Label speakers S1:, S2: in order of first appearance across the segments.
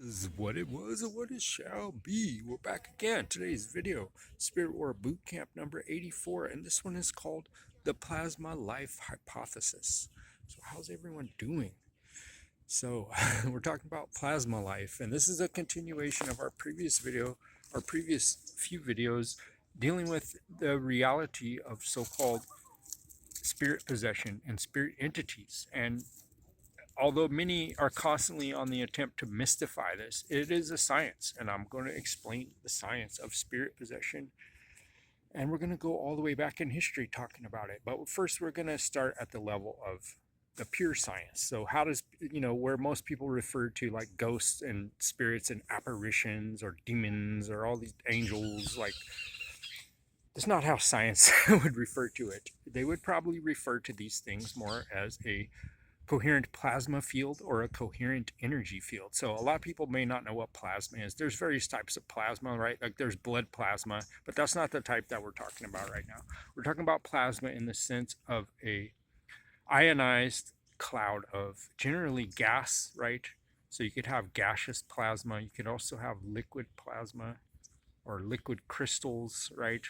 S1: Is what it was and what it shall be. We're back again. Today's video, Spirit War Boot Camp number 84, and this one is called the Plasma Life Hypothesis. So, how's everyone doing? So, we're talking about plasma life, and this is a continuation of our previous video, our previous few videos dealing with the reality of so called spirit possession and spirit entities. And although many are constantly on the attempt to mystify this, it is a science, and I'm going to explain the science of spirit possession. And we're going to go all the way back in history talking about it. But first, we're going to start at the level of the pure science. So, how does, where most people refer to like ghosts and spirits and apparitions or demons or all these angels, like, that's not how science would refer to it. They would probably refer to these things more as a coherent plasma field or a coherent energy field. So a lot of people may not know what plasma is. There's various types of plasma, right? Like there's blood plasma, but that's not the type that we're talking about right now. We're talking about plasma in the sense of a ionized cloud of generally gas, right? So you could have gaseous plasma. You could also have liquid plasma or liquid crystals, right?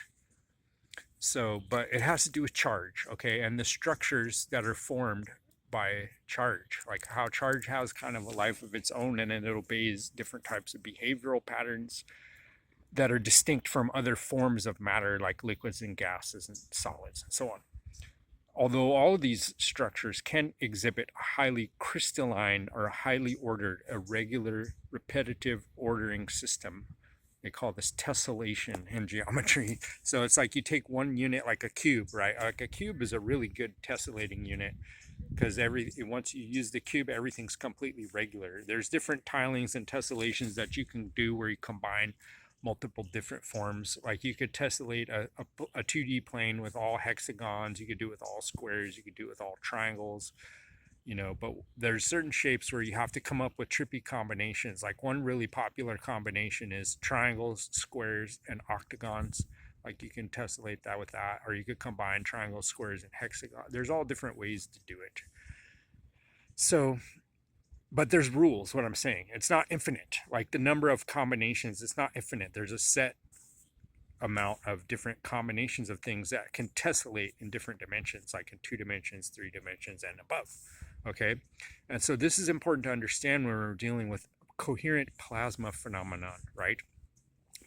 S1: So, but it has to do with charge, okay? And the structures that are formed by charge, like how charge has kind of a life of its own, and then it obeys different types of behavioral patterns that are distinct from other forms of matter, like liquids and gases and solids and so on. Although all of these structures can exhibit a highly crystalline or a highly ordered, a regular, repetitive ordering system. They call this tessellation in geometry. So it's like you take one unit like a cube, right? Like a cube is a really good tessellating unit because once you use the cube, everything's completely regular. There's different tilings and tessellations that you can do where you combine multiple different forms. Like you could tessellate a 2D plane with all hexagons, you could do it with all squares, you could do it with all triangles, but there's certain shapes where you have to come up with trippy combinations. Like one really popular combination is triangles, squares, and octagons. Like you can tessellate that with that, or you could combine triangles, squares, and hexagons. There's all different ways to do it. So, but there's rules, what I'm saying. It's not infinite. Like the number of combinations, it's not infinite. There's a set amount of different combinations of things that can tessellate in different dimensions, like in 2 dimensions, 3 dimensions, and above. Okay, and so this is important to understand when we're dealing with coherent plasma phenomenon, right?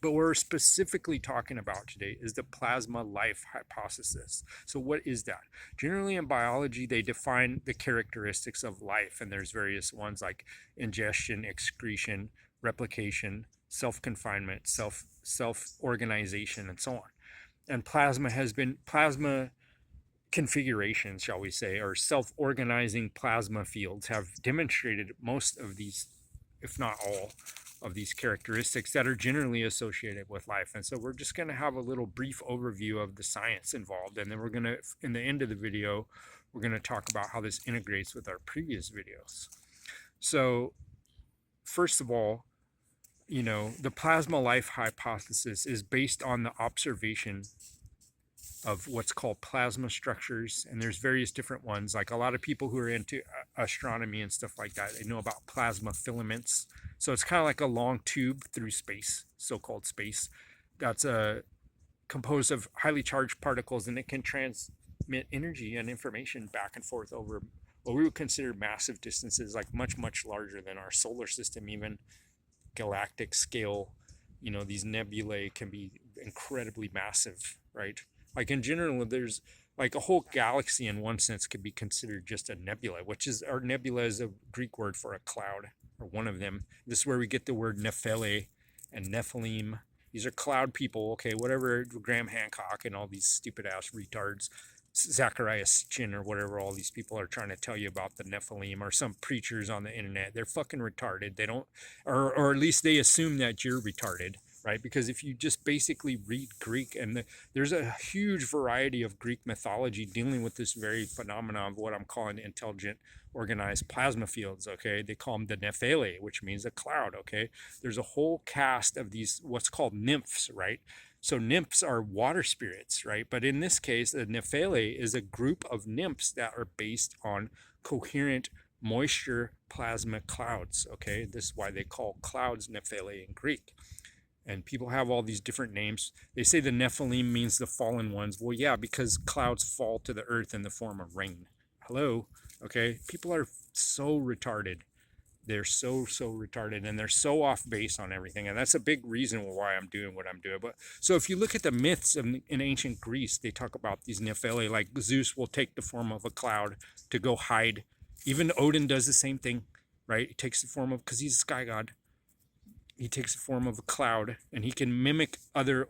S1: But what we're specifically talking about today is the plasma life hypothesis. So what is that? Generally in biology, they define the characteristics of life, and there's various ones like ingestion, excretion, replication, self-confinement, self-organization, and so on. And plasma configurations, shall we say, or self-organizing plasma fields have demonstrated most of these, if not all, of these characteristics that are generally associated with life. And so we're just going to have a little brief overview of the science involved, and then we're going to, in the end of the video, we're going to talk about how this integrates with our previous videos. So first of all, the plasma life hypothesis is based on the observation of what's called plasma structures, and there's various different ones. Like a lot of people who are into astronomy and stuff like that, they know about plasma filaments. So it's kind of like a long tube through space, so-called space, that's composed of highly charged particles, and it can transmit energy and information back and forth over what we would consider massive distances, like much, much larger than our solar system, even galactic scale. These nebulae can be incredibly massive, right? Like in general, there's like a whole galaxy in one sense could be considered just a nebula, which is, our nebula is a Greek word for a cloud, or one of them. This is where we get the word Nephele and Nephilim. These are cloud people, okay, whatever Graham Hancock and all these stupid ass retards, Zachariah Sitchin or whatever, all these people are trying to tell you about the Nephilim, or some preachers on the internet. They're fucking retarded. They don't, or at least they assume that you're retarded, right? Because if you just basically read Greek, and there's a huge variety of Greek mythology dealing with this very phenomenon of what I'm calling intelligent organized plasma fields, okay? They call them the Nephele, which means a cloud, okay? There's a whole cast of these, what's called nymphs, right? So nymphs are water spirits, right? But in this case, a Nephele is a group of nymphs that are based on coherent moisture plasma clouds. Okay, this is why they call clouds Nephele in Greek. And people have all these different names. They say the Nephilim means the fallen ones. Well, yeah, because clouds fall to the earth in the form of rain. Hello, okay? People are so retarded. They're so retarded, and they're so off base on everything, and that's a big reason why I'm doing what I'm doing. But so if you look at the myths in ancient Greece, they talk about these Nephili, like Zeus will take the form of a cloud to go hide. Even Odin does the same thing, right? He takes the form of, because he's a sky god, he takes the form of a cloud, and he can mimic other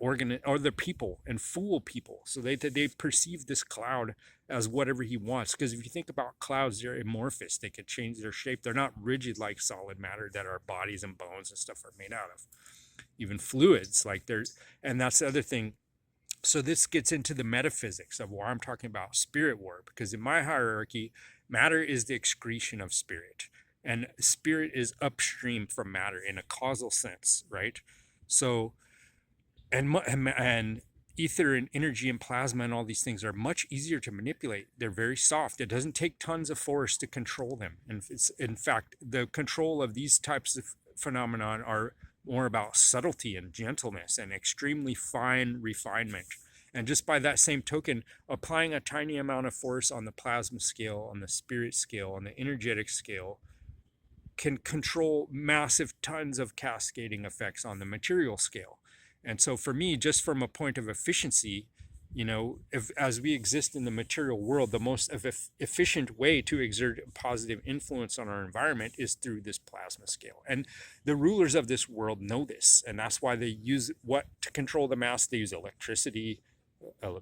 S1: people and fool people, so they perceive this cloud as whatever he wants. Because if you think about clouds, they're amorphous. They can change their shape. They're not rigid like solid matter that our bodies and bones and stuff are made out of. Even fluids, like there's, and that's the other thing. So this gets into the metaphysics of why I'm talking about spirit war, because in my hierarchy, matter is the excretion of spirit, and spirit is upstream from matter in a causal sense, right? So, and ether and energy and plasma and all these things are much easier to manipulate. They're very soft. It doesn't take tons of force to control them. And it's, in fact, the control of these types of phenomenon are more about subtlety and gentleness and extremely fine refinement. And just by that same token, applying a tiny amount of force on the plasma scale, on the spirit scale, on the energetic scale, can control massive tons of cascading effects on the material scale. And so for me, just from a point of efficiency, you know, if, as we exist in the material world, the most efficient way to exert a positive influence on our environment is through this plasma scale. And the rulers of this world know this, and that's why they use what to control the mass. They use electricity,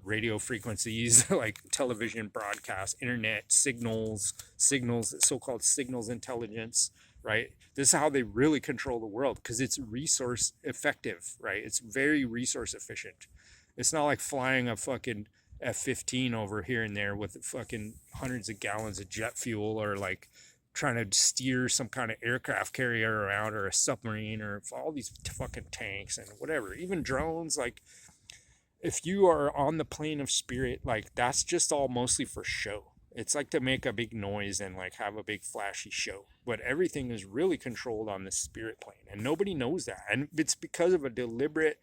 S1: radio frequencies, like television broadcasts, internet signals, so-called signals intelligence, right? This is how they really control the world, because it's resource effective, right? It's very resource efficient. It's not like flying a fucking F-15 over here and there with fucking hundreds of gallons of jet fuel, or like trying to steer some kind of aircraft carrier around, or a submarine, or all these fucking tanks and whatever, even drones. Like, if you are on the plane of spirit, like, that's just all mostly for show. It's like to make a big noise and like have a big flashy show, but everything is really controlled on the spirit plane, and nobody knows that. And it's because of a deliberate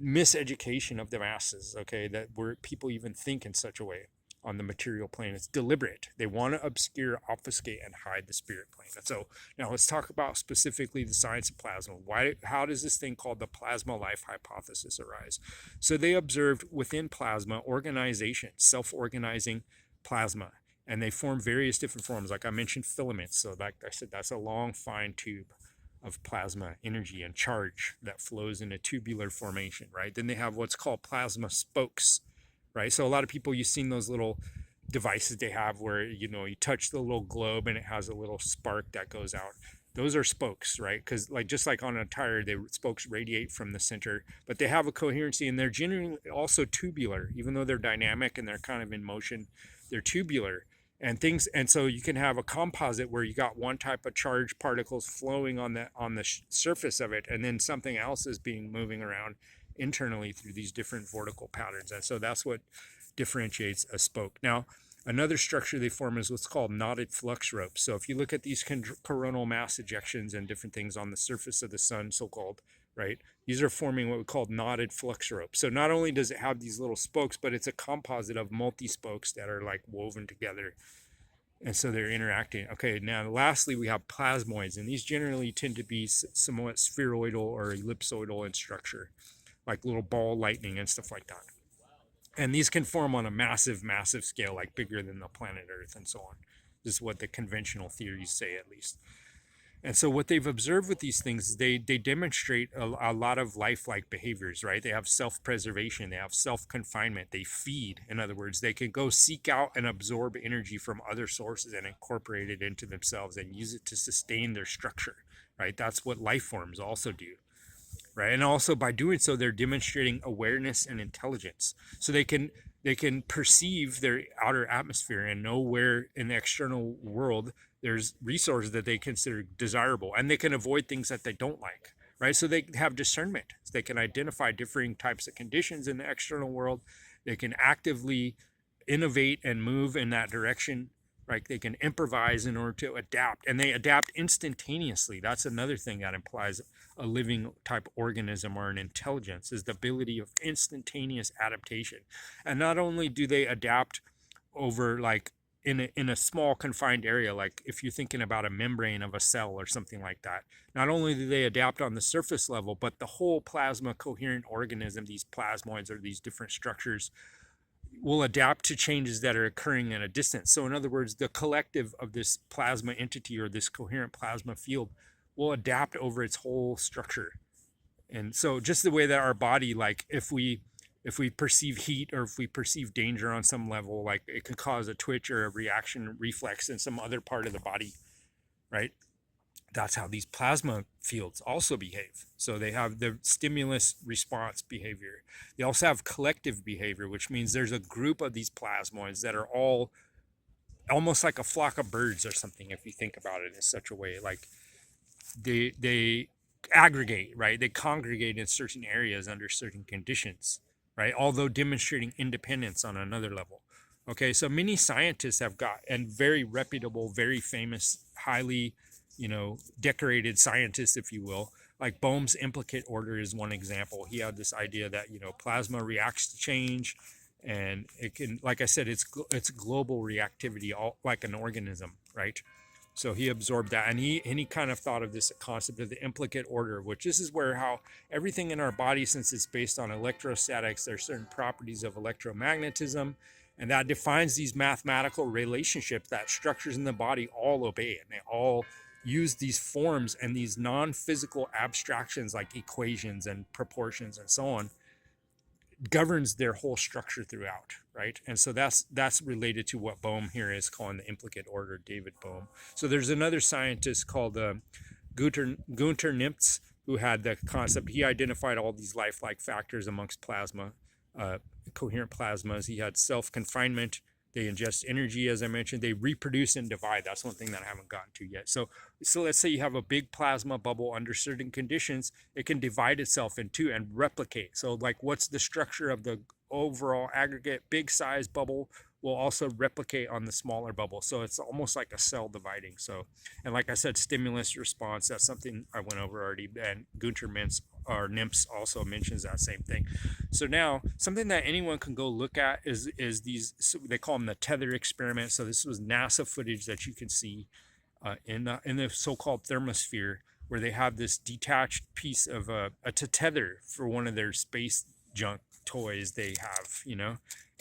S1: miseducation of the masses, okay, that where people even think in such a way on the material plane. It's deliberate. They want to obscure, obfuscate, and hide the spirit plane. And so now let's talk about specifically the science of plasma. How does this thing called the plasma life hypothesis arise? So they observed within plasma organization, self-organizing plasma, and they form various different forms. Like I mentioned, filaments. So like I said, that's a long, fine tube of plasma energy and charge that flows in a tubular formation, right? Then they have what's called plasma spokes, right? So a lot of people, you've seen those little devices they have where, you know, you touch the little globe and it has a little spark that goes out. Those are spokes, right? Because like, just like on a tire, the spokes radiate from the center, but they have a coherency, and they're generally also tubular. Even though they're dynamic and they're kind of in motion, they're tubular. And so you can have a composite where you got one type of charged particles flowing on the surface of it, and then something else is being moving around internally through these different vortical patterns. And so that's what differentiates a spoke. Now, another structure they form is what's called knotted flux ropes. So if you look at these coronal mass ejections and different things on the surface of the sun, so-called, right, these are forming what we call knotted flux ropes. So not only does it have these little spokes, but it's a composite of multi-spokes that are like woven together. And so they're interacting. Okay, now lastly, we have plasmoids, and these generally tend to be somewhat spheroidal or ellipsoidal in structure, like little ball lightning and stuff like that. And these can form on a massive, massive scale, like bigger than the planet Earth and so on. This is what the conventional theories say, at least. And so what they've observed with these things is they demonstrate a lot of lifelike behaviors, right? They have self-preservation, they have self-confinement, they feed. In other words, they can go seek out and absorb energy from other sources and incorporate it into themselves and use it to sustain their structure, right? That's what life forms also do, right? And also by doing so, they're demonstrating awareness and intelligence. So they can perceive their outer atmosphere and know where in the external world there's resources that they consider desirable, and they can avoid things that they don't like, right? So they have discernment. So they can identify differing types of conditions in the external world. They can actively innovate and move in that direction, right? They can improvise in order to adapt, and they adapt instantaneously. That's another thing that implies a living type organism or an intelligence, is the ability of instantaneous adaptation. And not only do they adapt over like in a small confined area, like if you're thinking about a membrane of a cell or something like that, not only do they adapt on the surface level, but the whole plasma coherent organism, these plasmoids or these different structures, will adapt to changes that are occurring at a distance. So in other words, the collective of this plasma entity or this coherent plasma field will adapt over its whole structure. And so just the way that our body, like if we perceive heat or if we perceive danger on some level, like it can cause a twitch or a reaction reflex in some other part of the body, right? That's how these plasma fields also behave. So they have the stimulus response behavior. They also have collective behavior, which means there's a group of these plasmoids that are all almost like a flock of birds or something, if you think about it in such a way. Like they aggregate, right? They congregate in certain areas under certain conditions, right? Although demonstrating independence on another level. Okay, so many scientists have got, and very reputable, very famous, highly, decorated scientists, if you will, like Bohm's implicate order is one example. He had this idea that, plasma reacts to change, and it can, like I said, it's global reactivity, all like an organism, right? So he absorbed that, and he kind of thought of this concept of the implicate order, which this is where how everything in our body, since it's based on electrostatics, there's certain properties of electromagnetism, and that defines these mathematical relationships that structures in the body all obey, and they all use these forms and these non-physical abstractions like equations and proportions and so on, governs their whole structure throughout, right? And so that's related to what Bohm here is calling the implicate order, David Bohm. So there's another scientist called Gunter Nimtz, who had the concept. He identified all these lifelike factors amongst plasma, coherent plasmas. He had self-confinement. They ingest energy, as I mentioned. They reproduce and divide. That's one thing that I haven't gotten to yet. So let's say you have a big plasma bubble under certain conditions. It can divide itself in two and replicate. So like, what's the structure of the overall aggregate big size bubble will also replicate on the smaller bubble. So it's almost like a cell dividing. So, and like I said, stimulus response, that's something I went over already. And Gunter Nimtz also mentions that same thing. So now something that anyone can go look at is these, so they call them the tether experiment. So this was NASA footage that you can see in the so-called thermosphere, where they have this detached piece of a tether for one of their space junk toys they have,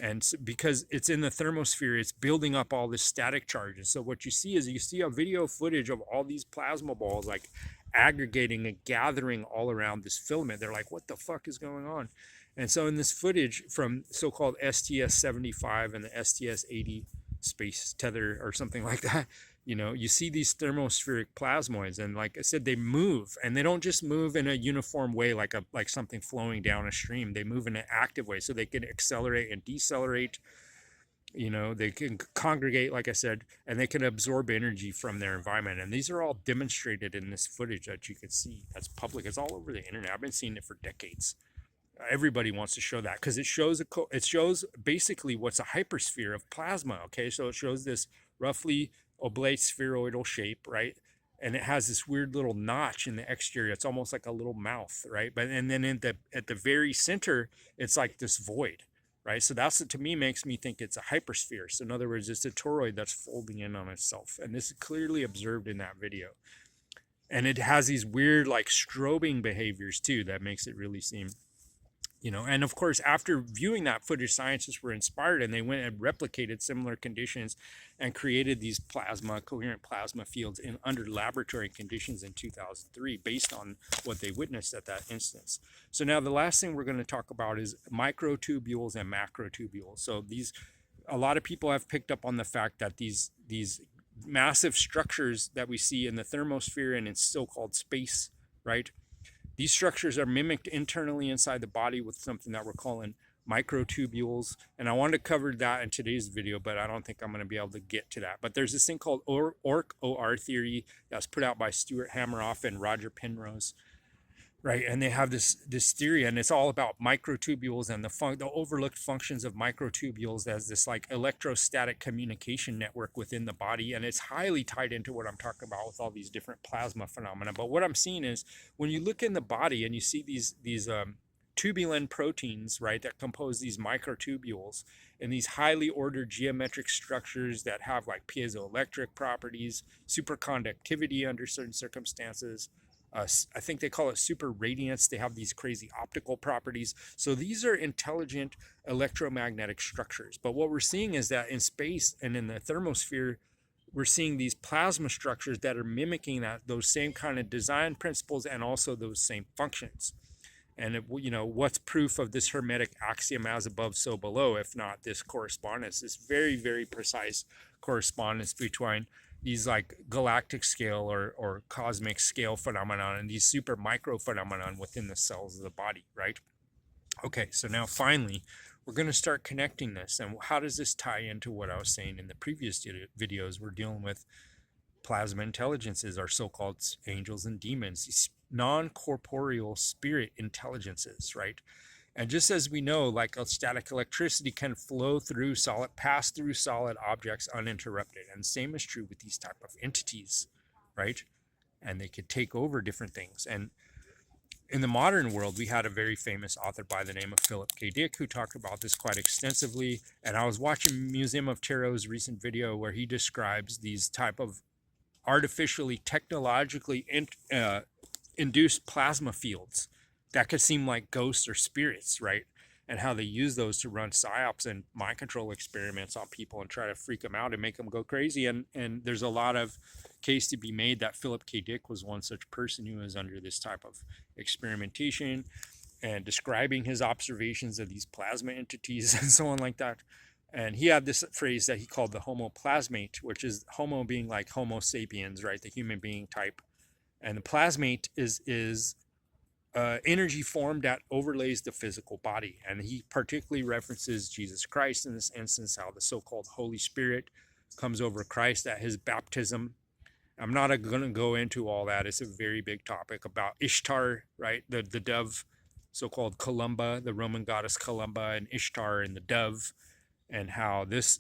S1: and so, because it's in the thermosphere, it's building up all this static charges. So what you see is you see a video footage of all these plasma balls like aggregating and gathering all around this filament. They're like, what the fuck is going on? And so in this footage from so-called STS-75 and the STS-80 space tether or something like that, you see these thermospheric plasmoids, and like I said, they move, and they don't just move in a uniform way like something flowing down a stream. They move in an active way, so they can accelerate and decelerate. They can congregate, like I said, and they can absorb energy from their environment. And these are all demonstrated in this footage that you can see. That's public. It's all over the internet. I've been seeing it for decades. Everybody wants to show that because it shows basically what's a hypersphere of plasma. Okay, so it shows this roughly oblate spheroidal shape, right? And it has this weird little notch in the exterior. It's almost like a little mouth, right? But and then at the very center, it's like this void, right? So that's what to me makes me think it's a hypersphere. So in other words, it's a toroid that's folding in on itself, and this is clearly observed in that video. And it has these weird like strobing behaviors too that makes it really seem, and of course, after viewing that footage, scientists were inspired, and they went and replicated similar conditions and created these coherent plasma fields under laboratory conditions in 2003 based on what they witnessed at that instance. So now the last thing we're going to talk about is microtubules and macrotubules. So a lot of people have picked up on the fact that these massive structures that we see in the thermosphere and in so-called space, right? These structures are mimicked internally inside the body with something that we're calling microtubules. And I wanted to cover that in today's video, but I don't think I'm going to be able to get to that. But there's this thing called OR theory that's put out by Stuart Hameroff and Roger Penrose. right? And they have this theory, and it's all about microtubules and the overlooked functions of microtubules as this like electrostatic communication network within the body, and it's highly tied into what I'm talking about with all these different plasma phenomena. But what I'm seeing is when you look in the body and you see these tubulin proteins, right, that compose these microtubules and these highly ordered geometric structures that have like piezoelectric properties, superconductivity under certain circumstances. I think they call it super radiance. They have these crazy optical properties. So these are intelligent electromagnetic structures. But what we're seeing is that in space and in the thermosphere, we're seeing these plasma structures that are mimicking those same kind of design principles and also those same functions. And what's proof of this hermetic axiom, as above, so below, if not this correspondence, this very, very precise correspondence between these like galactic scale or cosmic scale phenomenon and these super micro phenomenon within the cells of the body, right? Okay, so now finally, we're going to start connecting this. And how does this tie into what I was saying in the previous videos? We're dealing with plasma intelligences, are so-called angels and demons, these non-corporeal spirit intelligences, right? And just as we know, like a static electricity can flow through solid, pass through solid objects uninterrupted, and same is true with these type of entities, right? And they could take over different things. And in the modern world, we had a very famous author by the name of Philip K. Dick who talked about this quite extensively. And I was watching Museum of Tarot's recent video where he describes these type of artificially, technologically induced plasma fields that could seem like ghosts or spirits, right? And how they use those to run psyops and mind control experiments on people and try to freak them out and make them go crazy. And there's a lot of case to be made that Philip K. Dick was one such person who was under this type of experimentation and describing his observations of these plasma entities and so on like that. And he had this phrase that he called the homo plasmate, which is homo being like homo sapiens, right? The human being type. And the plasmate is energy form that overlays the physical body. And he particularly references Jesus Christ in this instance, how the so-called Holy Spirit comes over Christ at his baptism. I'm not going to go into all that. It's a very big topic about Ishtar, right? The dove, so-called Columba, the Roman goddess Columba, and Ishtar and the dove, and how this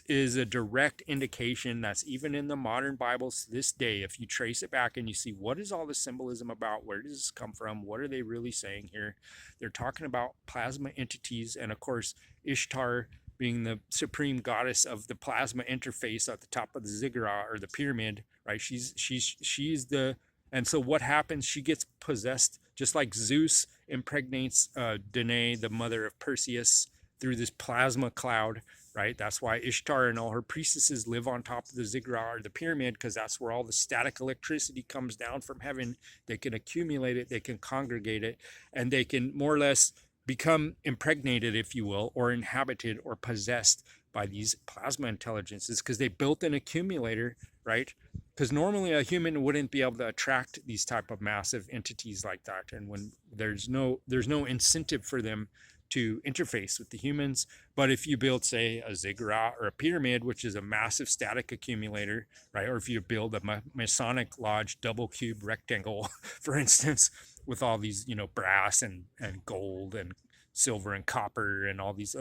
S1: is a direct indication that's even in the modern Bibles to this day. If you trace it back and you see what is all the symbolism about, where does this come from, what are they really saying here? They're talking about plasma entities, and of course Ishtar being the supreme goddess of the plasma interface at the top of the ziggurat or the pyramid, right? She's the, and so what happens? She gets possessed, just like Zeus impregnates Danae, the mother of Perseus, through this plasma cloud, right? That's why Ishtar and all her priestesses live on top of the ziggurat or the pyramid, because that's where all the static electricity comes down from heaven. They can accumulate it, they can congregate it, and they can more or less become impregnated, if you will, or inhabited or possessed by these plasma intelligences, because they built an accumulator, right? Because normally a human wouldn't be able to attract these type of massive entities like that, and when there's no incentive for them to interface with the humans. But if you build, say, a ziggurat or a pyramid, which is a massive static accumulator, right? Or if you build a Masonic lodge double cube rectangle, for instance, with all these, brass and gold and silver and copper and all these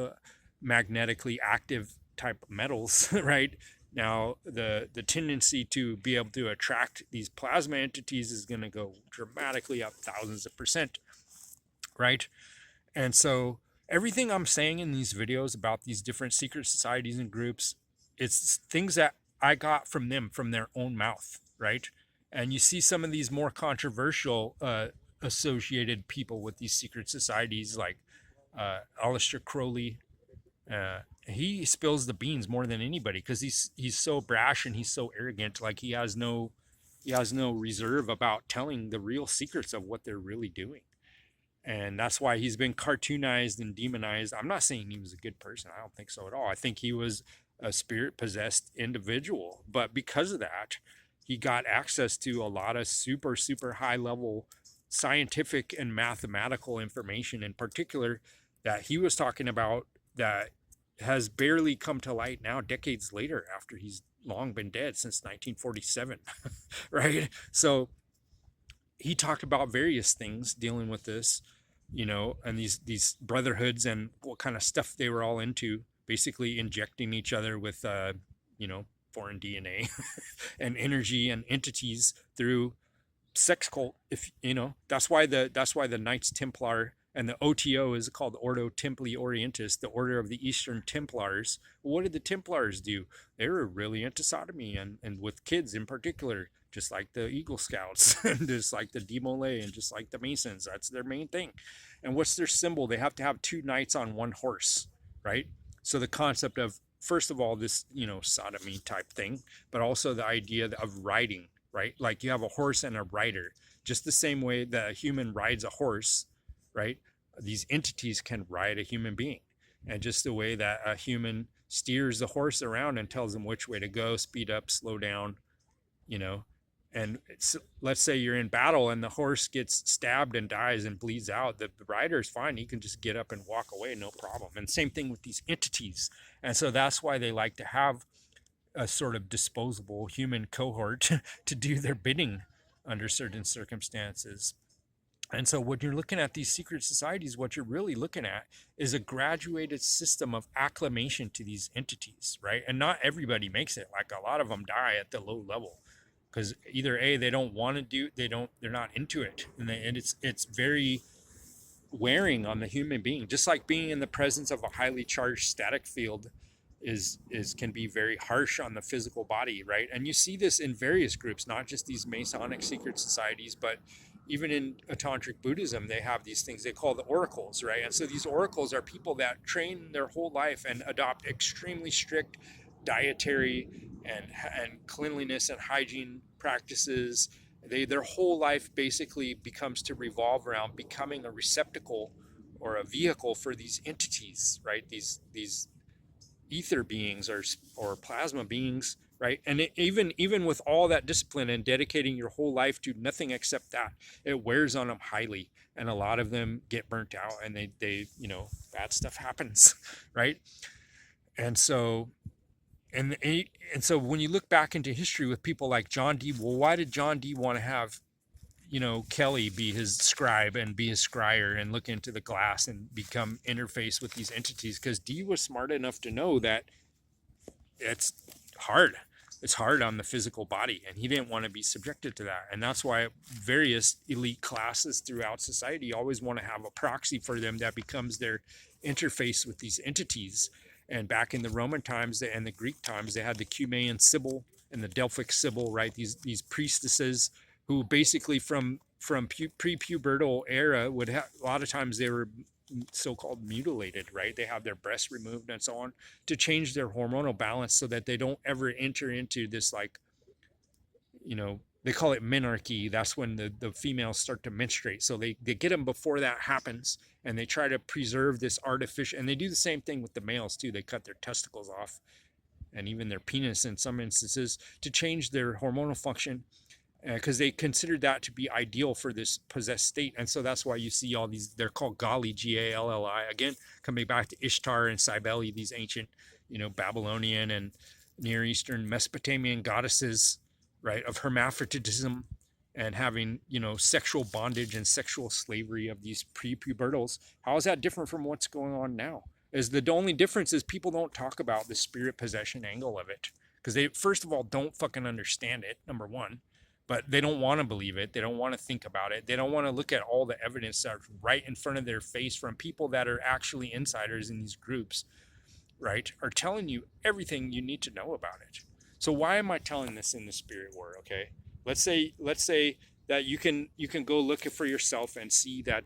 S1: magnetically active type metals, right? Now, the tendency to be able to attract these plasma entities is going to go dramatically up thousands of percent, right? And so everything I'm saying in these videos about these different secret societies and groups, it's things that I got from them, from their own mouth, right? And you see some of these more controversial associated people with these secret societies, like Aleister Crowley. He spills the beans more than anybody because he's so brash and he's so arrogant. Like he has no reserve about telling the real secrets of what they're really doing. And that's why he's been cartoonized and demonized. I'm not saying he was a good person. I don't think so at all. I think he was a spirit possessed individual. But because of that, he got access to a lot of super, super high level scientific and mathematical information, in particular, that he was talking about that has barely come to light now, decades later, after he's long been dead since 1947, right? So he talked about various things dealing with this, and these brotherhoods and what kind of stuff they were all into, basically injecting each other with you know foreign DNA and energy and entities through sex cult. If that's why the Knights Templar and the OTO is called Ordo Templi Orientis, the Order of the Eastern Templars. What did the Templars do? They were really into sodomy and with kids in particular, just like the Eagle Scouts, and just like the Demolay, and just like the Masons. That's their main thing. And what's their symbol? They have to have two knights on one horse, right? So the concept of, first of all, this sodomy type thing, but also the idea of riding, right? Like you have a horse and a rider, just the same way that a human rides a horse, right? These entities can ride a human being, and just the way that a human steers the horse around and tells them which way to go, speed up, slow down, you know. And let's say you're in battle and the horse gets stabbed and dies and bleeds out. The rider is fine. He can just get up and walk away, no problem. And same thing with these entities. And so that's why they like to have a sort of disposable human cohort to do their bidding under certain circumstances. And so when you're looking at these secret societies, what you're really looking at is a graduated system of acclimation to these entities, right? And not everybody makes it. Like a lot of them die at the low level because either A, they don't want to do, they're not into it. And it's very wearing on the human being, just like being in the presence of a highly charged static field is can be very harsh on the physical body, right? And you see this in various groups, not just these Masonic secret societies, but even in tantric Buddhism, they have these things they call the oracles, right? And so these oracles are people that train their whole life and adopt extremely strict dietary and cleanliness and hygiene practices. Their whole life basically becomes to revolve around becoming a receptacle or a vehicle for these entities, right? These ether beings or plasma beings, right? And even with all that discipline and dedicating your whole life to nothing except that, it wears on them highly, and a lot of them get burnt out, and they bad stuff happens, right? And so and so when you look back into history with people like John Dee, well, why did John Dee want to have Kelly be his scribe and be his scryer and look into the glass and become interface with these entities? Because Dee was smart enough to know that it's hard. It's hard on the physical body, and he didn't want to be subjected to that. And that's why various elite classes throughout society always want to have a proxy for them that becomes their interface with these entities. And back in the Roman times and the Greek times, they had the Cumaean Sibyl and the Delphic Sibyl, right? These priestesses who basically from pre-pubertal era would have, a lot of times they were so-called mutilated, right? They have their breasts removed and so on to change their hormonal balance so that they don't ever enter into this, like, they call it menarche. That's when the females start to menstruate. So they get them before that happens, and they try to preserve this artificial, and they do the same thing with the males too. They cut their testicles off and even their penis in some instances to change their hormonal function, because they considered that to be ideal for this possessed state. And so that's why you see all these, they're called Gali, Galli, again, coming back to Ishtar and Cybele, these ancient, Babylonian and Near Eastern Mesopotamian goddesses, right, of hermaphroditism and having, sexual bondage and sexual slavery of these pre-pubertals. How is that different from what's going on now? Is the only difference is people don't talk about the spirit possession angle of it, because they, first of all, don't fucking understand it, number one. But they don't want to believe it. They don't want to think about it. They don't want to look at all the evidence that's right in front of their face from people that are actually insiders in these groups, right, are telling you everything you need to know about it. So why am I telling this in the spirit war? Okay, let's say that you can go look for yourself and see that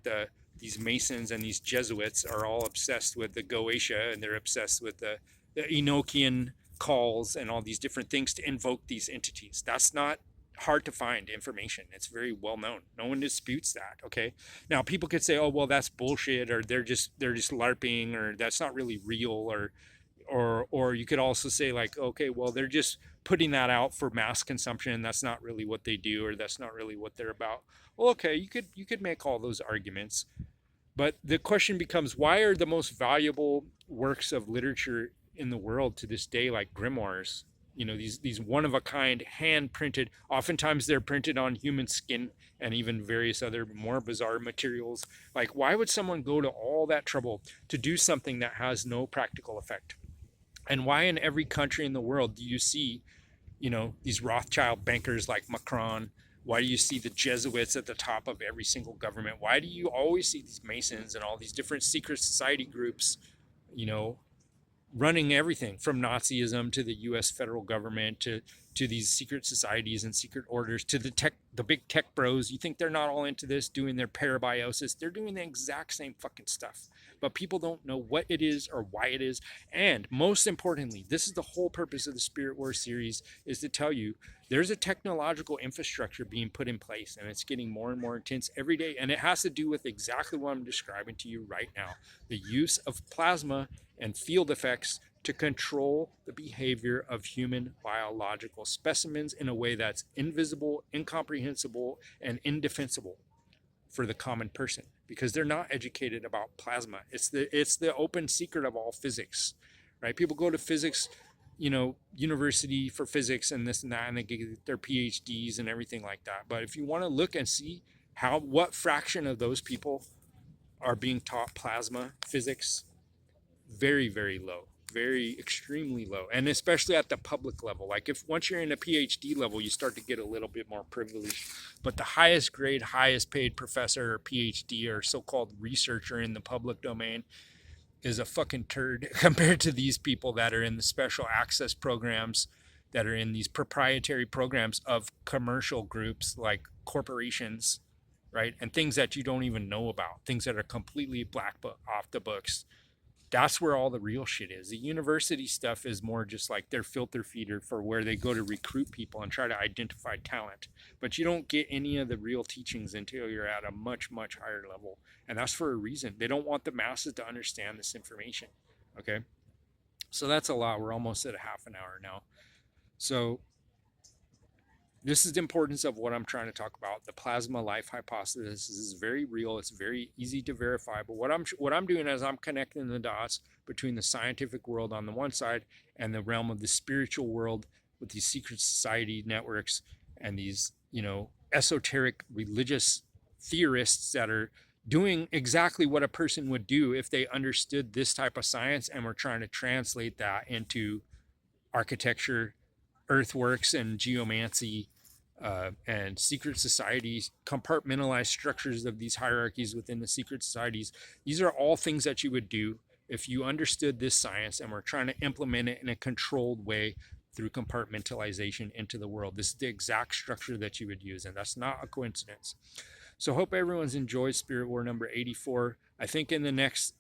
S1: these Masons and these Jesuits are all obsessed with the Goetia, and they're obsessed with the Enochian calls and all these different things to invoke these entities. That's not hard to find information. It's very well known. No one disputes that. Okay. Now people could say, oh, well, that's bullshit, or they're just LARPing, or that's not really real, or you could also say, like, okay, well, they're just putting that out for mass consumption, and that's not really what they do, or that's not really what they're about. Well, okay, you could make all those arguments, but the question becomes, why are the most valuable works of literature in the world to this day, like grimoires, these one of a kind hand printed, oftentimes they're printed on human skin and even various other more bizarre materials. Like, why would someone go to all that trouble to do something that has no practical effect? And why in every country in the world do you see, these Rothschild bankers like Macron? Why do you see the Jesuits at the top of every single government? Why do you always see these Masons and all these different secret society groups, you know, running everything from Nazism to the U.S. federal government to these secret societies and secret orders to the big tech bros? You think they're not all into this, doing their parabiosis? They're doing the exact same fucking stuff, but people don't know what it is or why it is. And most importantly, this is the whole purpose of the Spirit War series, is to tell you there's a technological infrastructure being put in place, and it's getting more and more intense every day. And it has to do with exactly what I'm describing to you right now: the use of plasma and field effects to control the behavior of human biological specimens in a way that's invisible, incomprehensible, and indefensible for the common person, because they're not educated about plasma. It's the open secret of all physics, right? People go to physics, university for physics and this and that, and they get their PhDs and everything like that. But if you want to look and see what fraction of those people are being taught plasma physics, very, very low, very extremely low. And especially at the public level, like if once you're in a PhD level, you start to get a little bit more privileged. But the highest grade, highest paid professor or PhD or so-called researcher in the public domain is a fucking turd compared to these people that are in the special access programs, that are in these proprietary programs of commercial groups like corporations, right? And things that you don't even know about, things that are completely black book off the books. That's where all the real shit is. The university stuff is more just like their filter feeder for where they go to recruit people and try to identify talent. But you don't get any of the real teachings until you're at a much, much higher level. And that's for a reason. They don't want the masses to understand this information. Okay. So that's a lot. We're almost at a half an hour now. So this is the importance of what I'm trying to talk about. The plasma life hypothesis is very real. It's very easy to verify. But what I'm doing is I'm connecting the dots between the scientific world on the one side and the realm of the spiritual world with these secret society networks and these, esoteric religious theorists that are doing exactly what a person would do if they understood this type of science and were trying to translate that into architecture, earthworks, and geomancy, and secret societies, compartmentalized structures of these hierarchies within the secret societies. These are all things that you would do if you understood this science and were trying to implement it in a controlled way through compartmentalization into the world. This is the exact structure that you would use, and that's not a coincidence. So hope everyone's enjoyed Spirit War number 84. I think in the next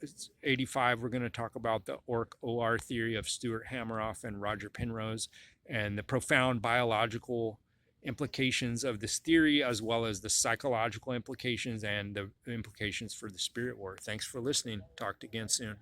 S1: 85, we're going to talk about the OR theory of Stuart Hameroff and Roger Penrose, and the profound biological implications of this theory, as well as the psychological implications and the implications for the Spirit War. Thanks for listening. Talk again soon.